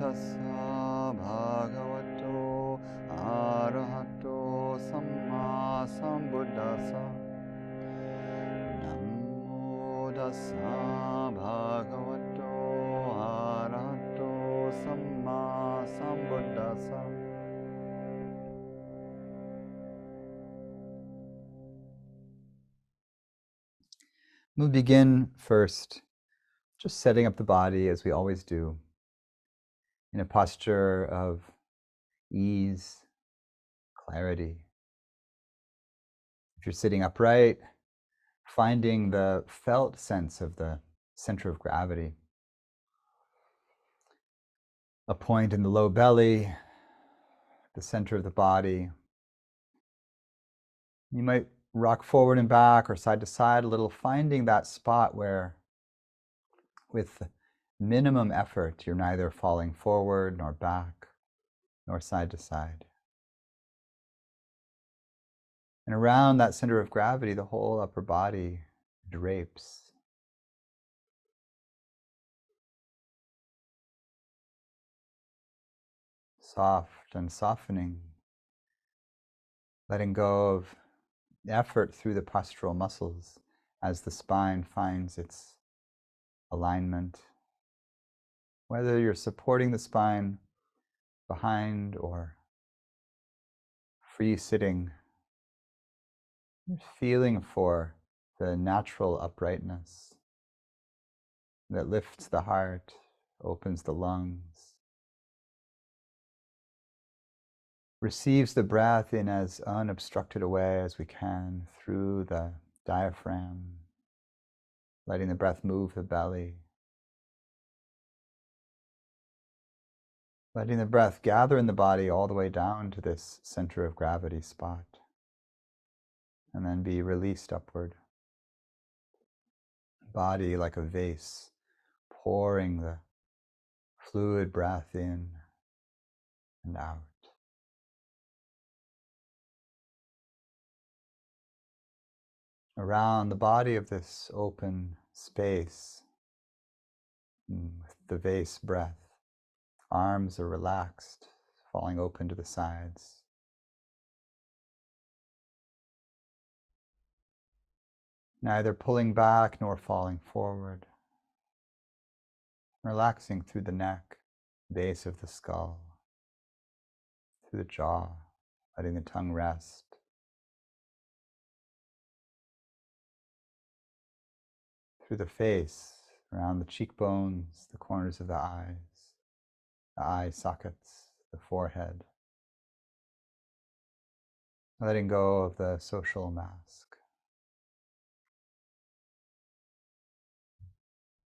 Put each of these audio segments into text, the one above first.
tassa bhagavato arahato sammāsambuddhasa. Namo tassa bhagavato arahato sammāsambuddhasa. We'll begin first just setting up the body as we always do, in a posture of ease, clarity. If you're sitting upright, finding the felt sense of the center of gravity, a point in the low belly, the center of the body. You might rock forward and back or side to side a little, finding that spot where, with minimum effort, you're neither falling forward nor back nor side to side. And around that center of gravity, the whole upper body drapes. Soft and softening, letting go of effort through the postural muscles as the spine finds its alignment. Whether you're supporting the spine behind or free sitting, you're feeling for the natural uprightness that lifts the heart, opens the lungs, receives the breath in as unobstructed a way as we can through the diaphragm, letting the breath move the belly, letting the breath gather in the body all the way down to this center of gravity spot, and then be released upward. Body like a vase, pouring the fluid breath in and out. Around the body of this open space, with the vase breath, arms are relaxed, falling open to the sides. Neither pulling back nor falling forward. Relaxing through the neck, base of the skull, through the jaw, letting the tongue rest. Through the face, around the cheekbones, the corners of the eye sockets, the forehead. Letting go of the social mask.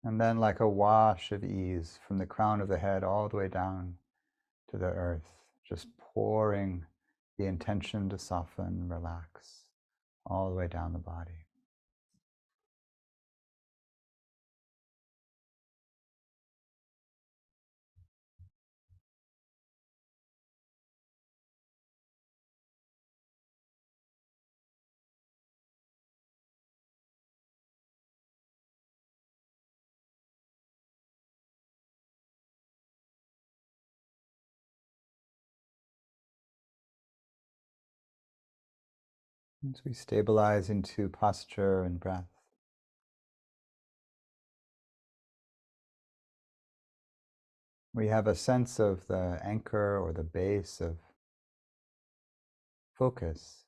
And then, like a wash of ease from the crown of the head all the way down to the earth, just pouring the intention to soften, relax, all the way down the body. As we stabilize into posture and breath, we have a sense of the anchor or the base of focus,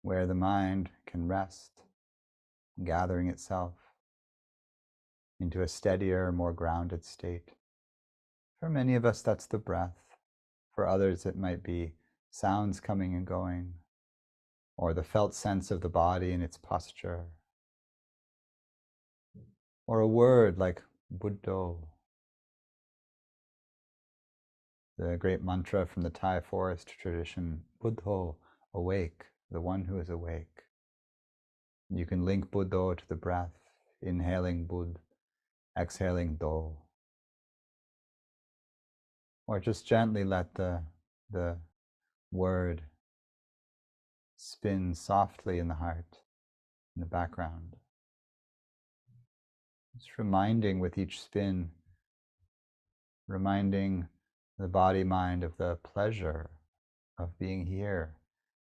where the mind can rest, gathering itself into a steadier, more grounded state. For many of us, that's the breath. For others, it might be sounds coming and going, or the felt sense of the body and its posture, or a word like Buddho, the great mantra from the Thai forest tradition, Buddho, awake, the one who is awake. You can link Buddho to the breath, inhaling Bud, exhaling Do. Or just gently let the word spin softly in the heart, in the background. Just reminding with each spin reminding the body-mind of the pleasure of being here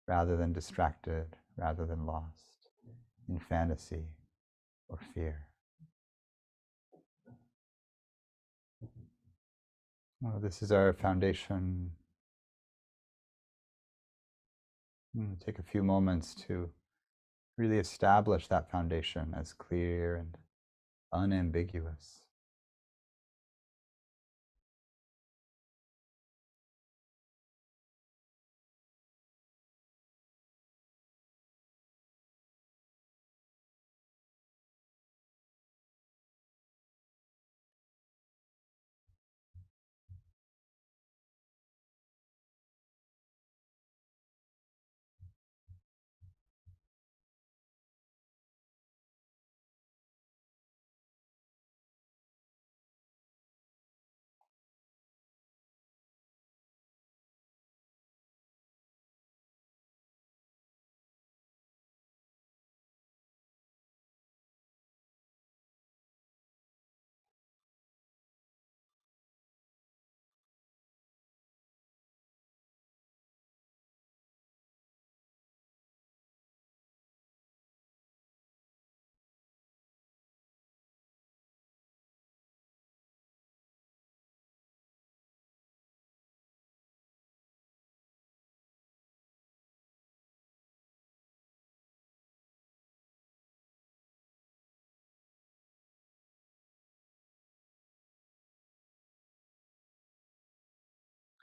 rather than distracted, rather than lost in fantasy or fear. Well, this is our foundation. Take a few moments to really establish that foundation as clear and unambiguous.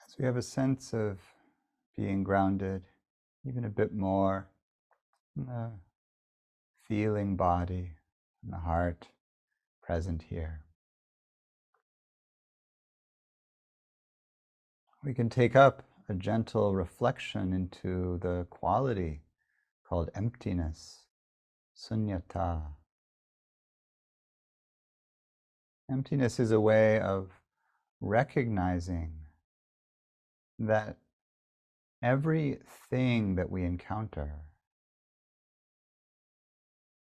So we have a sense of being grounded, even a bit more in the feeling body and the heart present here. We can take up a gentle reflection into the quality called emptiness, sunyata. Emptiness is a way of recognizing that everything that we encounter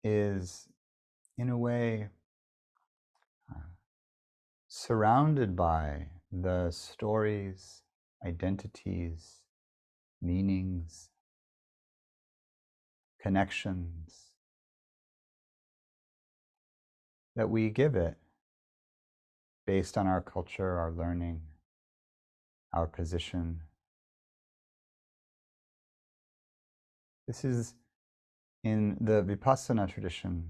is, in a way, surrounded by the stories, identities, meanings, connections that we give it based on our culture, our learning, our position. This is, in the Vipassana tradition,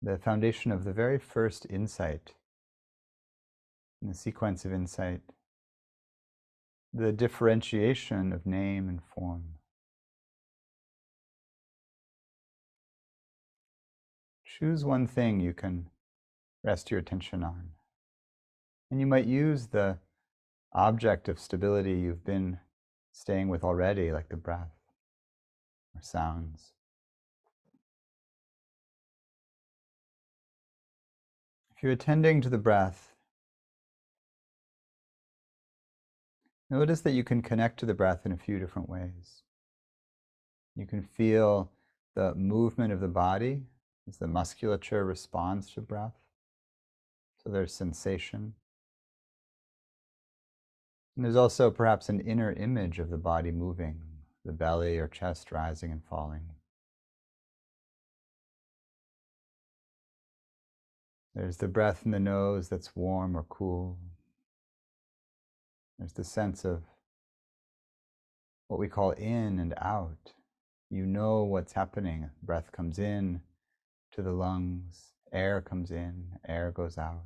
the foundation of the very first insight, in the sequence of insight, the differentiation of name and form. Choose one thing you can rest your attention on. And you might use the object of stability you've been staying with already, like the breath or sounds. If you're attending to the breath, notice that you can connect to the breath in a few different ways. You can feel the movement of the body as the musculature responds to breath. So there's sensation. And there's also perhaps an inner image of the body moving, the belly or chest rising and falling. There's the breath in the nose that's warm or cool. There's the sense of what we call in and out. You know what's happening. Breath comes in to the lungs, air comes in, air goes out.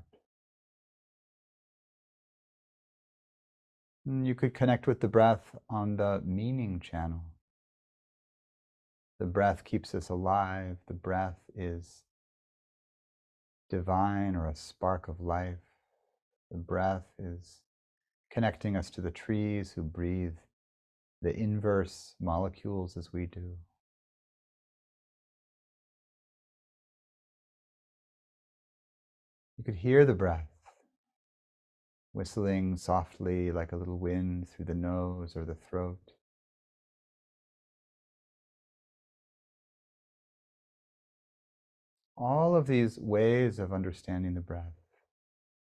And you could connect with the breath on the meaning channel. The breath keeps us alive. The breath is divine or a spark of life. The breath is connecting us to the trees who breathe the inverse molecules as we do. You could hear the breath whistling softly like a little wind through the nose or the throat. All of these ways of understanding the breath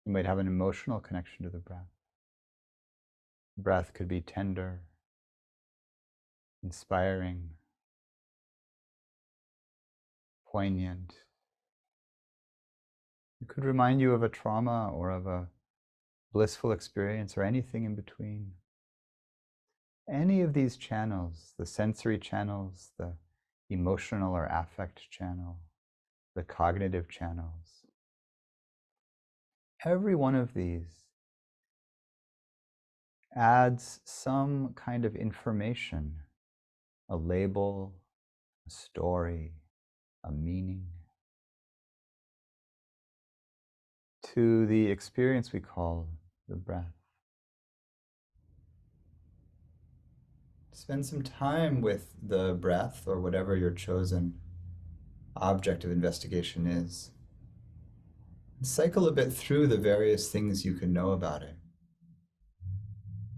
You might have an emotional connection to the breath. Breath could be tender, inspiring, poignant. It could remind you of a trauma or of a blissful experience or anything in between. Any of these channels, the sensory channels, the emotional or affect channel, the cognitive channels, every one of these adds some kind of information, a label, a story, a meaning to the experience we call the breath. Spend some time with the breath or whatever your chosen object of investigation is. Cycle a bit through the various things you can know about it.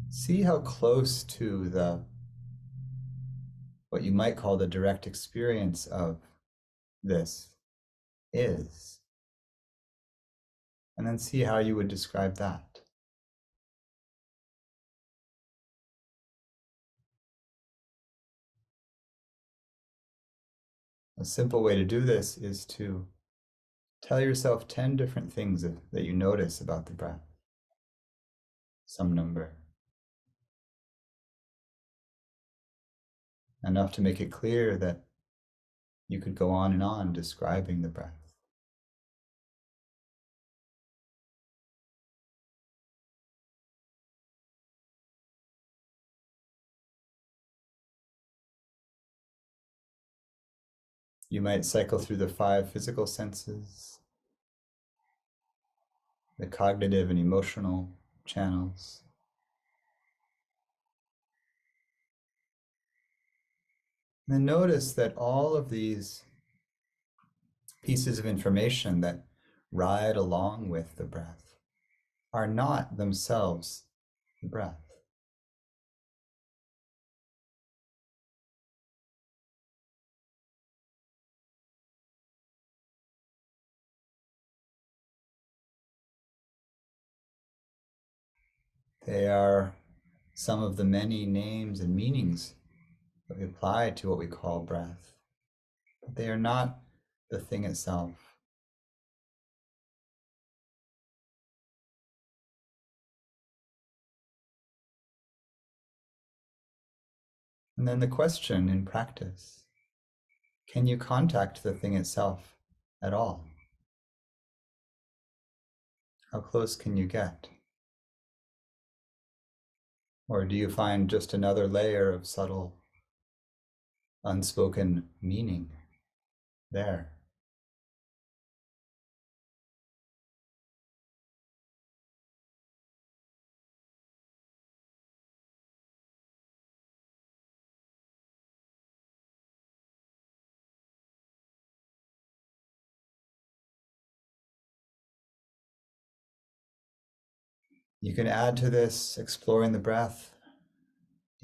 See how close to what you might call the direct experience of this is. And then see how you would describe that. A simple way to do this is to tell yourself 10 different things that you notice about the breath. Some number. Enough to make it clear that you could go on and on describing the breath. You might cycle through the 5 physical senses, the cognitive and emotional channels. And then notice that all of these pieces of information that ride along with the breath are not themselves the breath. They are some of the many names and meanings that we apply to what we call breath, but they are not the thing itself. And then the question in practice, can you contact the thing itself at all? How close can you get? Or do you find just another layer of subtle, unspoken meaning there? You can add to this exploring the breath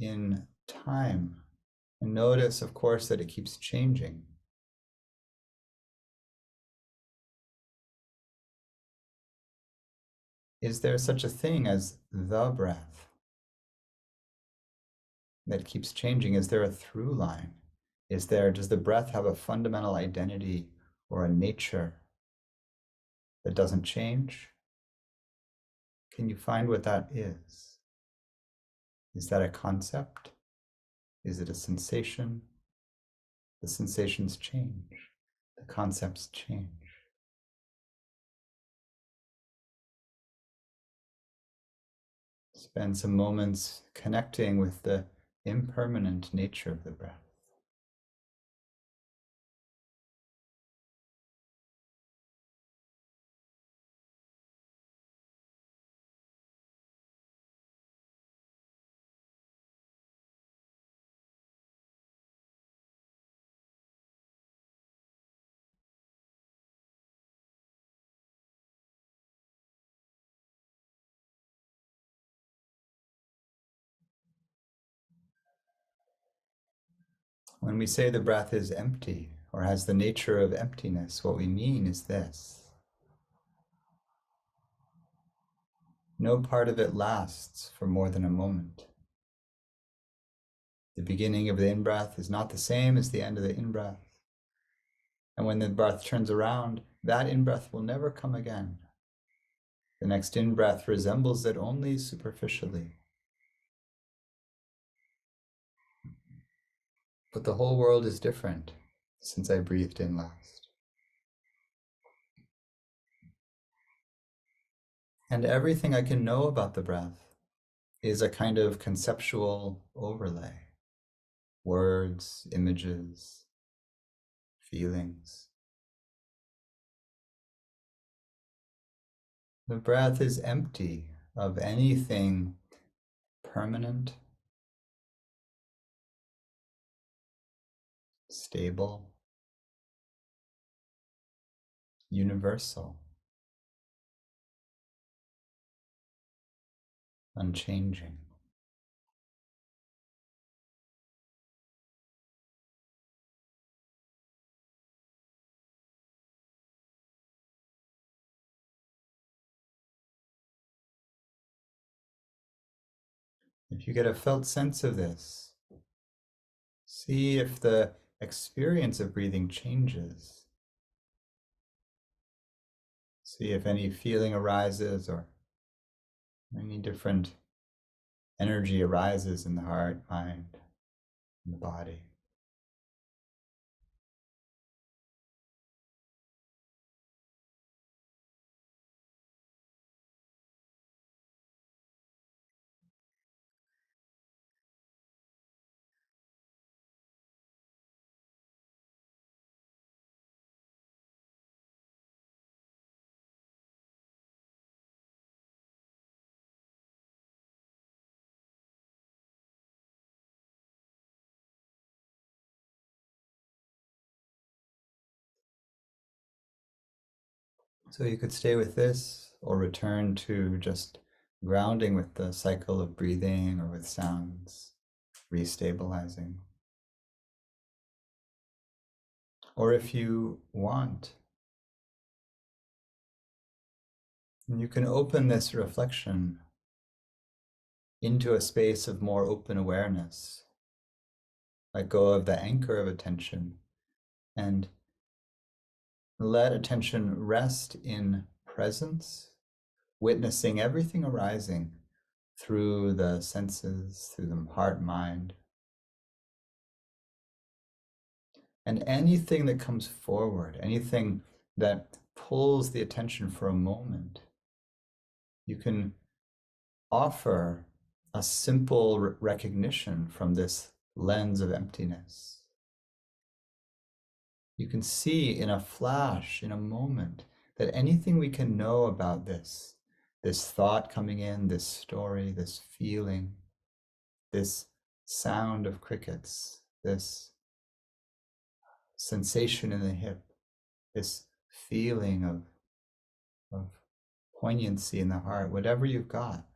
in time. And notice, of course, that it keeps changing. Is there such a thing as the breath that keeps changing? Is there a through line? Does the breath have a fundamental identity or a nature that doesn't change? Can you find what that is? Is that a concept? Is it a sensation? The sensations change. The concepts change. Spend some moments connecting with the impermanent nature of the breath. When we say the breath is empty or has the nature of emptiness, what we mean is this. No part of it lasts for more than a moment. The beginning of the in-breath is not the same as the end of the in-breath. And when the breath turns around, that in-breath will never come again. The next in-breath resembles it only superficially. But the whole world is different since I breathed in last. And everything I can know about the breath is a kind of conceptual overlay. Words, images, feelings. The breath is empty of anything permanent, stable, universal, unchanging. If you get a felt sense of this, see if the experience of breathing changes. See if any feeling arises or any different energy arises in the heart, mind, and the body. So you could stay with this or return to just grounding with the cycle of breathing or with sounds, restabilizing. Or if you want, you can open this reflection into a space of more open awareness. Let go of the anchor of attention and let attention rest in presence, witnessing everything arising through the senses, through the heart, mind. And anything that comes forward, anything that pulls the attention for a moment, you can offer a simple recognition from this lens of emptiness. You can see in a flash, in a moment, that anything we can know about this thought coming in, this story, this feeling, this sound of crickets, this sensation in the hip, this feeling of poignancy in the heart, whatever you've got,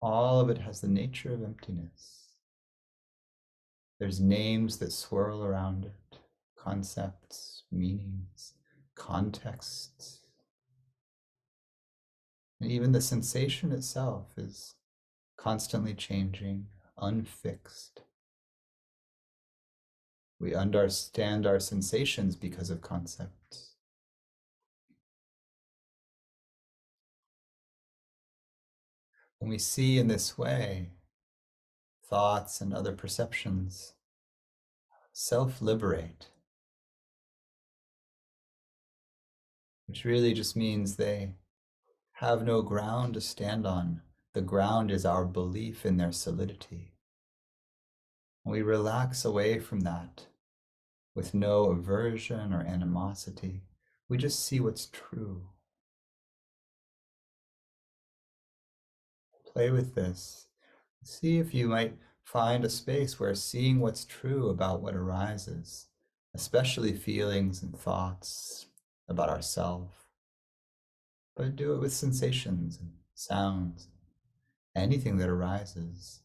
all of it has the nature of emptiness. There's names that swirl around it, concepts, meanings, contexts. And even the sensation itself is constantly changing, unfixed. We understand our sensations because of concepts. When we see in this way, thoughts and other perceptions self-liberate, which really just means they have no ground to stand on. The ground is our belief in their solidity. We relax away from that with no aversion or animosity. We just see what's true. Play with this. See if you might find a space where seeing what's true about what arises, especially feelings and thoughts about ourselves, but do it with sensations and sounds, anything that arises.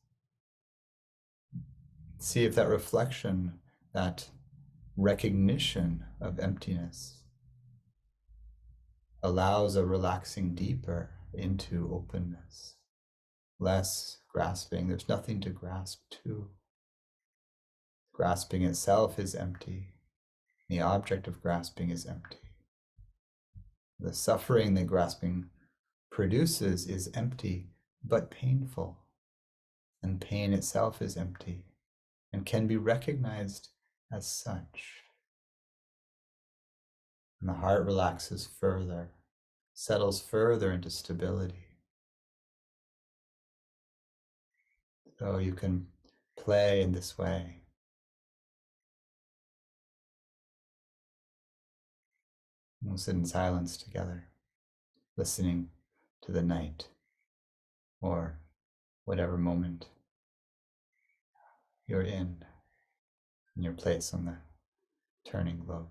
See if that reflection, that recognition of emptiness allows a relaxing deeper into openness. Less grasping. There's nothing to grasp to. Grasping itself is empty. The object of grasping is empty. The suffering that grasping produces is empty, but painful. And pain itself is empty and can be recognized as such. And the heart relaxes further, settles further into stability. So you can play in this way. We'll sit in silence together, listening to the night or whatever moment you're in your place on the turning globe.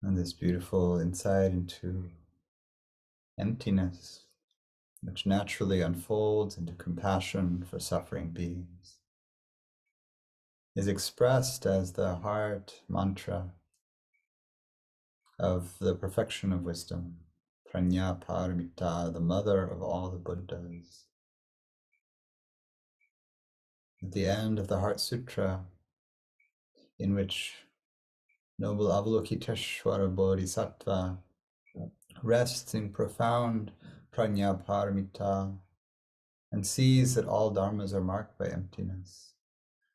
And this beautiful insight into emptiness, which naturally unfolds into compassion for suffering beings, is expressed as the heart mantra of the perfection of wisdom, Prajna Paramita, the mother of all the Buddhas. At the end of the Heart Sutra, in which noble Avalokiteshvara Bodhisattva rests in profound Prajna Paramita and sees that all dharmas are marked by emptiness,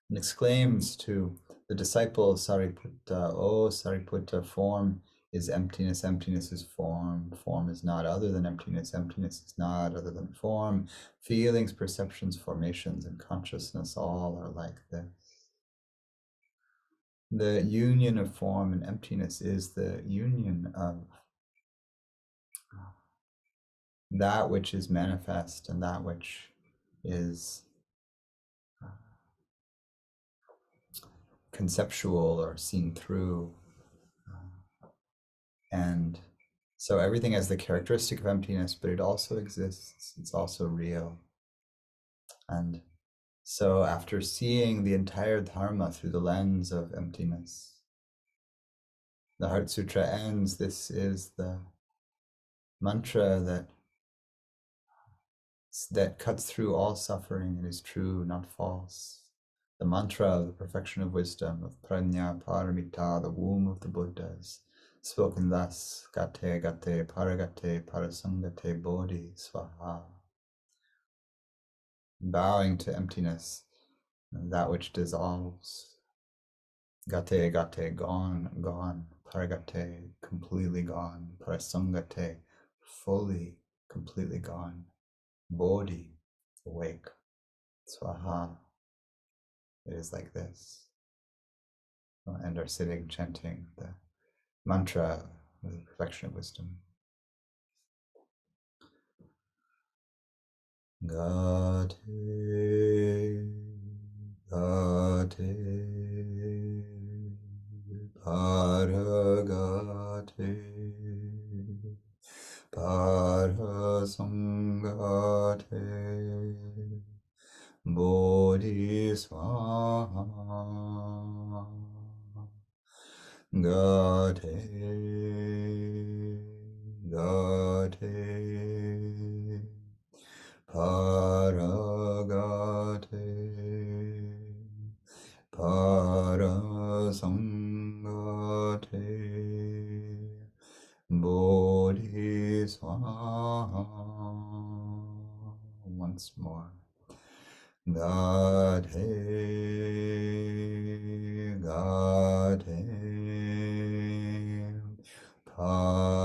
and exclaims to the disciple Sariputta, "O Sariputta, form is emptiness, emptiness is form, form is not other than emptiness, emptiness is not other than form, feelings, perceptions, formations, and consciousness all are like this." The union of form and emptiness is the union of that which is manifest and that which is conceptual or seen through. And so everything has the characteristic of emptiness, but it also exists. It's also real. And so after seeing the entire Dharma through the lens of emptiness, the Heart Sutra ends. This is the mantra that cuts through all suffering and is true, not false. The mantra of the perfection of wisdom, of Prajna Paramita, the womb of the Buddhas, spoken thus: Gate Gate Paragate Parasangate Bodhi Swaha. Bowing to emptiness, that which dissolves. Gate Gate, gone, gone. Paragate, completely gone. Parasangate, fully, completely gone. Bodhi, awake. Swaha. It is like this. We'll end our sitting chanting the mantra of the perfection of wisdom. Gate, Gate, Paragate, Parasangate, Bodhi Swaha. Gate, Gate, Paragate, Parasangate, Bodhi Swaha. Once more. Gate, Gate, Paragate,